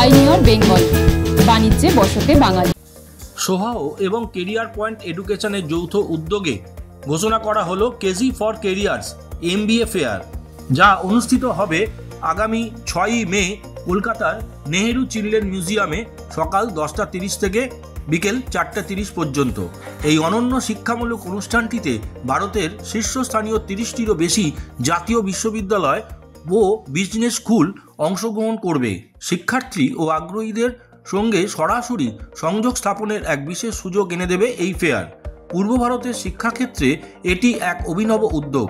Pioneer Bengal, বাণিজ্যে বসতে বাঙালি। সোহাও এবং কেরিয়ার পয়েন্ট এডুকেশনের যৌথ উদ্যোগে ঘোষণা করা হলো KG for careers MBA fair, যা অনুষ্ঠিত হবে আগামী 6ই মে কলকাতার নেহেরু চিলড্রেন মিউজিয়ামে সকাল 10:30 থেকে বিকেল 4:30 পর্যন্ত। এই অনন্য শিক্ষামূলক অনুষ্ঠানটিতে ভারতের শীর্ষস্থানীয় 30টিরও বেশি জাতীয় বিশ্ববিদ্যালয় ও বিজনেস স্কুল অংশগ্রহণ করবে। শিক্ষার্থী ও আগ্রহীদের সঙ্গে সরাসরি সংযোগ স্থাপনের এক বিশেষ সুযোগ এনে দেবে এই ফেয়ার। পূর্ব ভারতের শিক্ষাক্ষেত্রে এটি এক অভিনব উদ্যোগ,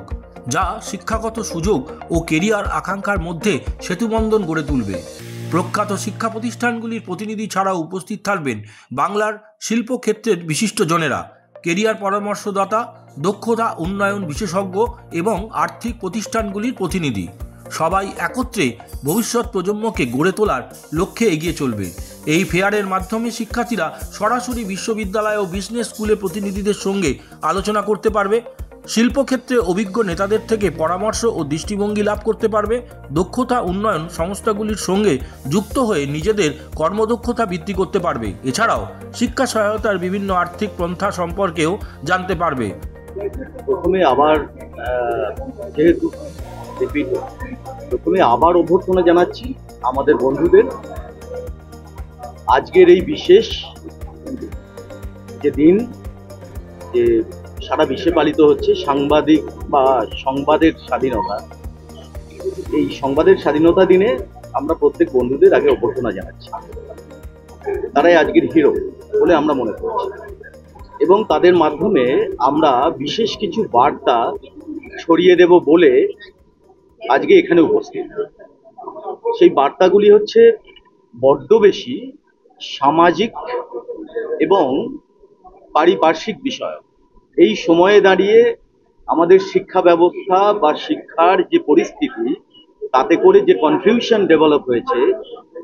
যা শিক্ষাগত সুযোগ ও কেরিয়ার আকাঙ্ক্ষার মধ্যে সেতুবন্ধন গড়ে তুলবে। প্রখ্যাত শিক্ষা প্রতিষ্ঠানগুলির প্রতিনিধি ছাড়াও উপস্থিত থাকবেন বাংলার শিল্পক্ষেত্রের বিশিষ্টজনেরা, কেরিয়ার পরামর্শদাতা, দক্ষতা উন্নয়ন বিশেষজ্ঞ এবং আর্থিক প্রতিষ্ঠানগুলির প্রতিনিধি। সবাই একত্রে ভবিষ্যৎ প্রজন্মকে গড়ে তোলার লক্ষ্যে এগিয়ে চলবে। এই ফেয়ারের মাধ্যমে শিক্ষার্থীরা সরাসরি বিশ্ববিদ্যালয় ও বিজনেস স্কুলের প্রতিনিধিদের সঙ্গে আলোচনা করতে পারবে, শিল্পক্ষেত্রে অভিজ্ঞ নেতাদের থেকে পরামর্শ ও দৃষ্টিভঙ্গি লাভ করতে পারবে, দক্ষতা উন্নয়ন সংস্থাগুলির সঙ্গে যুক্ত হয়ে নিজেদের কর্মদক্ষতা বৃদ্ধি করতে পারবে। এছাড়াও শিক্ষা সহায়তার বিভিন্ন আর্থিক পন্থা সম্পর্কেও জানতে পারবে। প্রথমে আবার অভ্যর্থনা জানাচ্ছি আমাদের বন্ধুদের। আজকের এই বিশেষ যে দিন, যে সারা বিশ্বে পালিত হচ্ছে সাংবাদিক বা সংবাদের স্বাধীনতা, এই সংবাদের স্বাধীনতা দিনে আমরা প্রত্যেক বন্ধুদের আগে অভ্যর্থনা জানাচ্ছি। তারাই আজকের হিরো বলে আমরা মনে করছি এবং তাদের মাধ্যমে আমরা বিশেষ কিছু বার্তা ছড়িয়ে দেব বলে আজকে এখানে উপস্থিত। সেই বার্তাগুলি হচ্ছে বড্ড বেশি সামাজিক এবং পারিপার্শ্বিক বিষয়। এই সময়ে দাঁড়িয়ে আমাদের শিক্ষা ব্যবস্থা বা শিক্ষার যে পরিস্থিতি, তাতে করে যে কনফিউশন ডেভেলপ হয়েছে,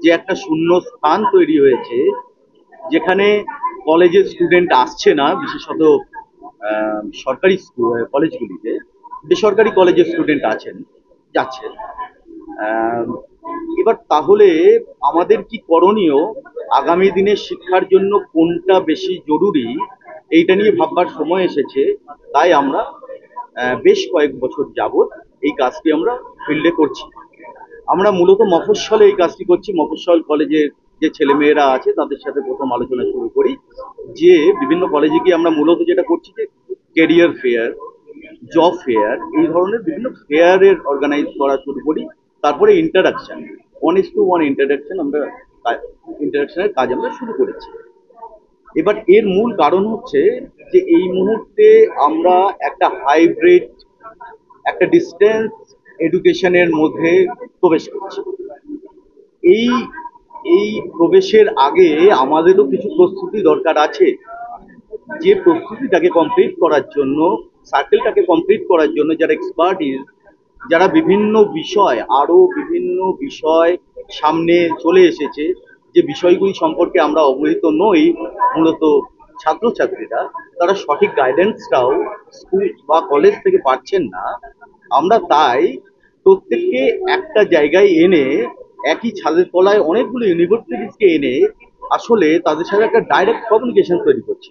যে একটা শূন্য স্থান তৈরি হয়েছে, যেখানে কলেজের স্টুডেন্ট আসছে না, বিশেষত সরকারি স্কুল কলেজগুলিতে, বেসরকারি কলেজের স্টুডেন্ট যাচ্ছেন। এবার তাহলে আমাদের কি করণীয়, আগামী দিনের শিক্ষার জন্য কোনটা বেশি জরুরি, এইটা নিয়ে ভাববার সময় এসেছে। তাই আমরা বেশ কয়েক বছর যাবৎ এই কাজটি আমরা ফিল্ডে করছি। আমরা মূলত মফস্বলে এই কাজটি করছি। মফস্বল কলেজের যে ছেলেমেয়েরা আছে তাদের সাথে প্রথম আলোচনা শুরু করি, যে বিভিন্ন কলেজে গিয়ে আমরা মূলত যেটা করছি যে ক্যারিয়ার ফেয়ার, জব ফেয়ার, এই ধরনের বিভিন্ন ফেয়ারের অর্গানাইজ করা শুরু করি। তারপরে ইন্টারাকশন, 1:1 ইন্টারাকশনের কাজ আমরা শুরু করেছি। এবার এর মূল কারণ হচ্ছে যে এই মুহূর্তে আমরা একটা হাইব্রিড, একটা ডিস্টেন্স এডুকেশনের মধ্যে প্রবেশ করছি। এই প্রবেশের আগে আমাদেরও কিছু প্রস্তুতি দরকার আছে। যে প্রস্তুতিটাকে কমপ্লিট করার জন্য, সার্কেলটাকে কমপ্লিট করার জন্য যারা এক্সপার্টিস, যারা বিভিন্ন বিষয় সামনে চলে এসেছে, যে বিষয়গুলি সম্পর্কে আমরা অবহিত নই, মূলত ছাত্রছাত্রীরা, তারা সঠিক গাইডেন্সটাও স্কুল বা কলেজ থেকে পাচ্ছেন না। আমরা তাই প্রত্যেককে একটা জায়গায় এনে, একই ছাদের তলায় অনেকগুলো ইউনিভার্সিটিসকে এনে আসলে তাদের সাথে একটা ডাইরেক্ট কমিউনিকেশন তৈরি করছি,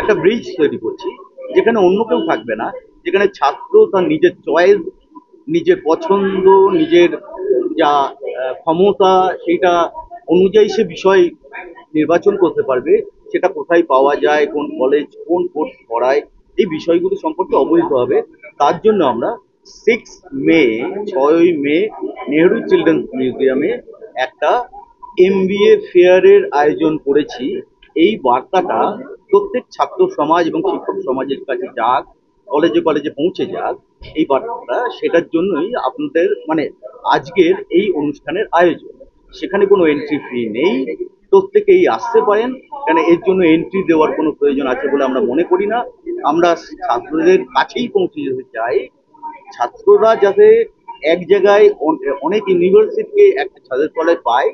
একটা ব্রিজ তৈরি করছি, যেখানে অন্য কেউ থাকবে না, যেখানে ছাত্র তার নিজের চয়েস, নিজের পছন্দ, নিজের যা ক্ষমতা, সেইটা অনুযায়ী সে বিষয় নির্বাচন করতে পারবে। সেটা কোথায় পাওয়া যায়, কোন কলেজ, কোন কোর্স পড়ায়, এই বিষয়গুলি সম্পর্কে অবহিত হবে। তার জন্য আমরা 6ই মে নেহেরু চিলড্রেন্স মিউজিয়ামে একটা MBA ফেয়ারের আয়োজন করেছি। এই বার্তাটা প্রত্যেক ছাত্র সমাজ এবং শিক্ষক সমাজের কাছে যাক, কলেজে কলেজে পৌঁছে যাক, এই বার্তাটা, সেটার জন্যই আপনাদের আজকের এই অনুষ্ঠানের আয়োজন। সেখানে কোনো এন্ট্রি ফি নেই, প্রত্যেকেই আসতে পারেন, কারণ এর জন্য এন্ট্রি দেওয়ার কোনো প্রয়োজন আছে বলে আমরা মনে করি না। আমরা ছাত্রদের কাছেই পৌঁছে যেতে চাই, ছাত্ররা যাতে এক জায়গায় অনেক ইউনিভার্সিটিকে একটা ছাদের তলায় পায়,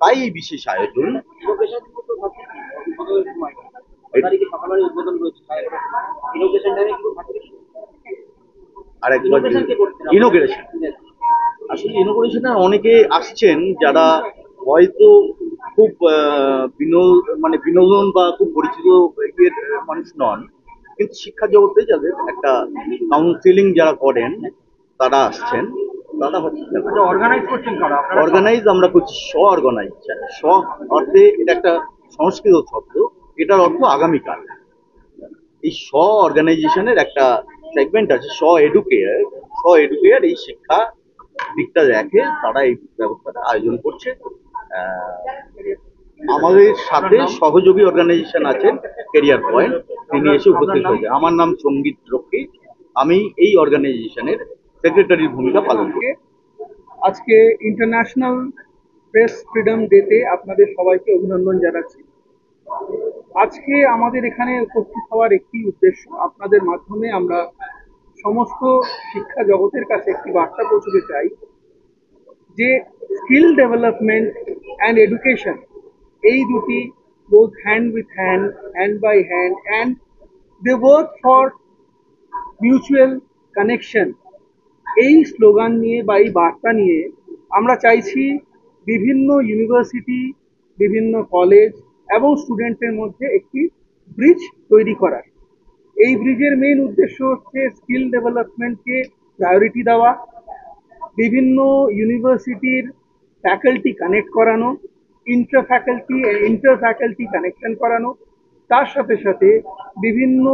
তাই এই বিশেষ আয়োজন। আরেকবার ইনোগ্রেশন, আসলে ইনোগ্রেশনে অনেকে আসছেন যারা হয়তো খুব মানে বিনোদন বা খুব পরিচিত ইয়ের মানুষ নন, কিন্তু শিক্ষা জগতে যাদের একটা কাউন্সিলিং যারা করেন তারা আসছেন। তারা হচ্ছে অর্গানাইজ করছেন কারা? অর্গানাইজ আমরা করছি, অর্গানাইজেশন। অর্থে এটা একটা সংস্কৃত শব্দ, এটার অর্থ আগামীকাল। এই অর্গানাইজেশনের একটা সেগমেন্ট আছে এডুকেয়ার এই শিক্ষা দিকটা দেখে তারা এই ব্যবস্থাটা আয়োজন করছে। আমাদের সাথে সহযোগী অর্গানাইজেশন আছেন কেরিয়ার পয়েন্ট, তিনি এসে উপস্থিত হয়েছে। আমার নাম সঙ্গীত রক্ষী, আমি এই অর্গানাইজেশনের সেক্রেটারির ভূমিকা পালন করি। আজকে ইন্টারন্যাশনাল প্রেস ফ্রিডম ডেতে আপনাদের সবাইকে অভিনন্দন জানাচ্ছি। আজকে আমাদের এখানে উপস্থিত হওয়ার একটি উদ্দেশ্য, আপনাদের মাধ্যমে আমরা সমস্ত শিক্ষা জগতের কাছে একটি বার্তা পৌঁছতে চাই যে স্কিল ডেভেলপমেন্ট অ্যান্ড এডুকেশন এই দুটি both hand with hand, hand by hand, and they work for mutual connection. এই স্লোগান নিয়ে বা এই বার্তা নিয়ে আমরা চাইছি বিভিন্ন ইউনিভার্সিটি, বিভিন্ন কলেজ এবং স্টুডেন্টের মধ্যে একটি ব্রিজ তৈরি করার। এই ব্রিজের মেইন উদ্দেশ্য হচ্ছে স্কিল ডেভেলপমেন্টকে প্রায়োরিটি দেওয়া, বিভিন্ন ইউনিভার্সিটির ফ্যাকাল্টি কানেক্ট করানো, ইন্টার ফ্যাকাল্টি কানেকশন করানো, তার সাথে সাথে বিভিন্ন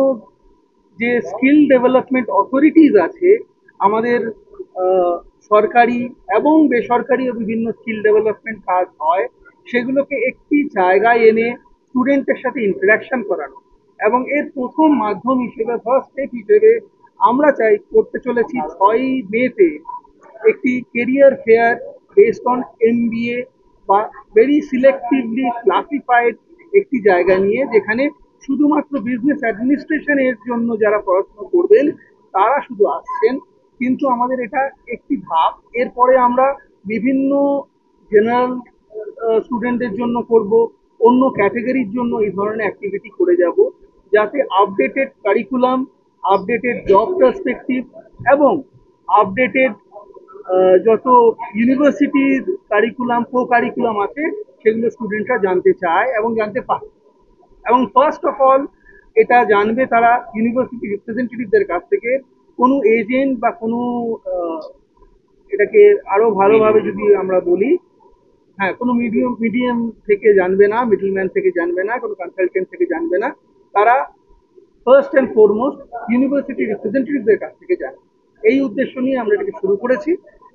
যে স্কিল ডেভেলপমেন্ট অথরিটিজ আছে আমাদের, সরকারি এবং বেসরকারি বিভিন্ন স্কিল ডেভেলপমেন্ট কাজ হয়, সেগুলোকে একটি জায়গায় এনে স্টুডেন্টের সাথে ইন্টারাকশন করানো। এবং এর প্রথম মাধ্যম হিসেবে, ফার্স্ট স্টেপ হিসেবে আমরা করতে চলেছি 6ই মেতে একটি career fair based on MBA বা ভেরি সিলেক্টিভলি ক্লাসিফাইড একটি জায়গা নিয়ে, যেখানে শুধুমাত্র বিজনেস অ্যাডমিনিস্ট্রেশনের জন্য যারা পড়াশোনা করবেন তারা শুধু আসছেন। কিন্তু আমাদের এটা একটি ধাপ, এরপরে আমরা বিভিন্ন জেনারেল স্টুডেন্টদের জন্য করব, অন্য ক্যাটাগরির জন্য এই ধরনের অ্যাক্টিভিটি করে যাব, যাতে updated curriculum, updated job perspective এবং আপডেটেড যত ইউনিভার্সিটির কারিকুলাম আছে সেগুলো স্টুডেন্টরা জানতে চায় এবং জানতে পারে। এবং ফার্স্ট অফ অল এটা জানবে তারা ইউনিভার্সিটি রিপ্রেজেন্টেটিভদের কাছ থেকে। কোনো এজেন্ট বা কোনো এটাকে আরো ভালোভাবে যদি আমরা বলি, হ্যাঁ, কোনো মিডিয়াম থেকে জানবে না, মিডলম্যান থেকে জানবে না, কোনো কনসালটেন্ট থেকে জানবে না, তারা ফার্স্ট অ্যান্ড ফরমোস্ট ইউনিভার্সিটি রিপ্রেজেন্টেটিভদের কাছ থেকে জানবে। এই উদ্দেশ্য নিয়ে আমরা এটাকে শুরু করেছি।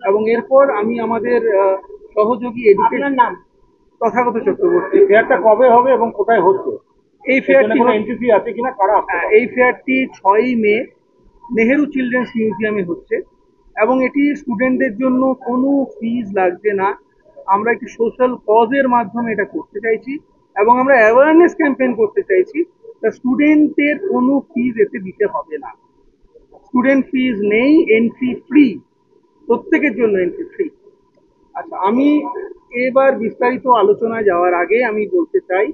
এবং এরপর আমি আমাদের সহযোগী এডুকেশন নাম তথাগত চক্রবর্তী। ফেয়ারটা কবে হবে এবং কোথায় হচ্ছে? এই ফেয়ারটি এন্ট্রি ফি আছে কিনা, কারা? এই ফেয়ারটি 6ই মে নেহেরু চিলড্রেন্স মিউজিয়ামে হচ্ছে এবং এটি স্টুডেন্টদের জন্য কোনো ফিজ লাগছে না। আমরা একটি সোশ্যাল কজের মাধ্যমে এটা করতে চাইছি এবং আমরা অ্যাওয়ারনেস ক্যাম্পেইন করতে চাইছি। তা স্টুডেন্টদের কোনো ফিজ এতে দিতে হবে না, স্টুডেন্ট ফিজ নেই, এন্ট্রি ফ্রি, প্রত্যেকের জন্য এন্ট্রি ফ্রি। আচ্ছা, আমি এবার বিস্তারিত আলোচনায় যাওয়ার আগে আমি বলতে চাই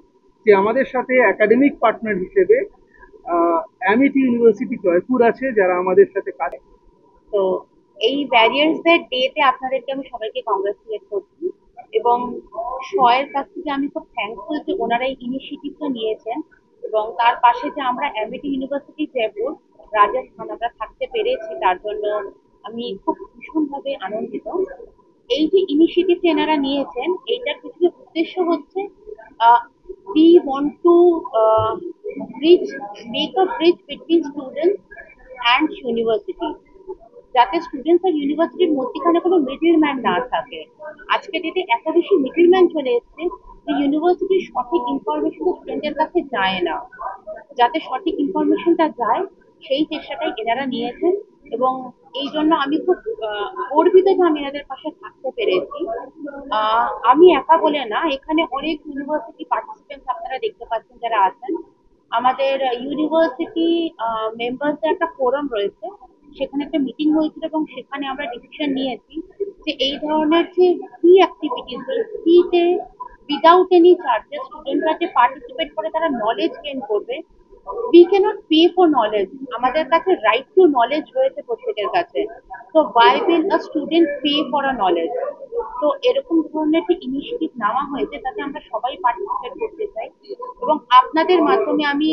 যে আমাদের সাথে একাডেমিক পার্টনার হিসেবে অ্যামিটি ইউনিভার্সিটি জয়পুর আছে, যারা আমাদের সাথে কাজ। তো এই ব্যারিয়ার্সদের ডেতে আপনাদেরকে আমি সবাইকে কংগ্রেচুলেট করছি এবং শয়ের কাছ থেকে আমি খুব থ্যাঙ্কফুল যে ওনারা এই ইনিশিয়েটিভটা নিয়েছেন এবং তার পাশে যে আমরা অ্যামিটি ইউনিভার্সিটি জয়পুর রাজস্থান আমরা থাকতে পেরেছি, তার জন্য আমি খুব ভীষণভাবে আনন্দিত। এই যে ইনিশিয়েটিভটা এনারা নিয়েছেন, এইটার পিছনে উদ্দেশ্য হচ্ছে we want to make a bridge between students and university, যাতে স্টুডেন্টস আর ইউনিভার্সিটির মধ্যখানে কোনো মিডল ম্যান না থাকে। আজকে ডেটে এত বেশি মিডল ম্যান চলে এসছে যে ইউনিভার্সিটির সঠিক ইনফরমেশন স্টুডেন্টের কাছে যায় না। যাতে সঠিক ইনফরমেশনটা যায় সেই চেষ্টাটাই এনারা নিয়েছেন এবং এই জন্য আমি খুব গর্বিত যে আমি এনাদের পাশে থাকতে পেরেছি। আমি একা বলে না, এখানে অনেক ইউনিভার্সিটি পার্টিসিপেন্টস আপনারা দেখতে পাচ্ছেন যারা আছেন। আমাদের ইউনিভার্সিটি মেম্বারসদের একটা ফোরাম রয়েছে, সেখানে একটা মিটিং হয়েছিল এবং সেখানে আমরা ডিসিশন নিয়েছি যে এই ধরনের যে ফ্রি অ্যাক্টিভিটিস, ফ্রিতে উইদাউট এনি চার্জেস স্টুডেন্টরা যে পার্টিসিপেট করে তারা নলেজ গেইন করবে, we cannot pay for knowledge, আমাদের কাছে রাইট টু নলেজ রয়েছে প্রত্যেকের কাছে। তো why will a student pay for a knowledge? তো এরকম ধরনের একটা ইনিশিয়েটিভ নেওয়া হয়েছে, তাতে আমরা সবাই পার্টিসিপেট করতে চাই। এবং আপনাদের মাধ্যমে আমি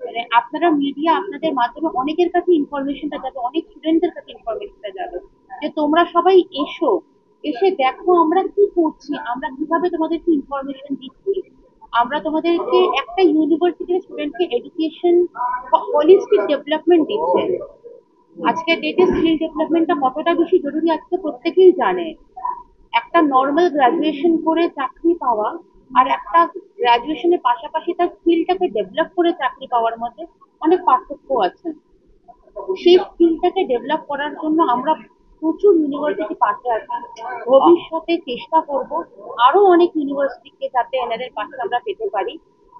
মানে আপনারা মিডিয়া, আপনাদের মাধ্যমে অনেকের কাছে ইনফরমেশনটা যাবে, অনেক স্টুডেন্টদের কাছে ইনফরমেশনটা যাবে, যে তোমরা সবাই এসো, এসে দেখো আমরা কি করছি, আমরা কিভাবে তোমাদেরকে ইনফরমেশন দিচ্ছি। আমরা তোমাদেরকে একটা ইউনিভার্সিটির স্টুডেন্টকে এডুকেশন হলিস্টিক ডেভেলপমেন্ট দিচ্ছে। আজকের ডেটে স্কিল ডেভেলপমেন্টটা কতটা বেশি জরুরি আজকে প্রত্যেকেই জানে। একটা নর্মাল গ্রাজুয়েশন করে চাকরি পাওয়া আর একটা গ্রাজুয়েশনের পাশাপাশি তার স্কিলটাকে ডেভেলপ করে চাকরি পাওয়ার মধ্যে অনেক পার্থক্য আছে। সেই স্কিলটাকে ডেভেলপ করার জন্য আমরা প্রচুর ইউনিভার্সিটি পাশে আছি, ভবিষ্যতে চেষ্টা করব আরো অনেক ইউনিভার্সিটিকে যাতে এনাদের পাশে আমরা পেতে পারি।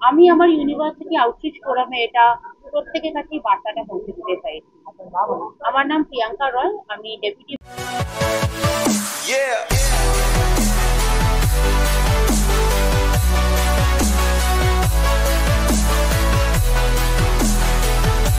আমি আমার ইউনিভার্সিটি আউটরিচ ফোরামে এটা প্রত্যেকের কাছেই বার্তাটা পৌঁছে দিতে চাই। আমার নাম প্রিয়াঙ্কা রয়, আমি ডেপুটি। Yeah.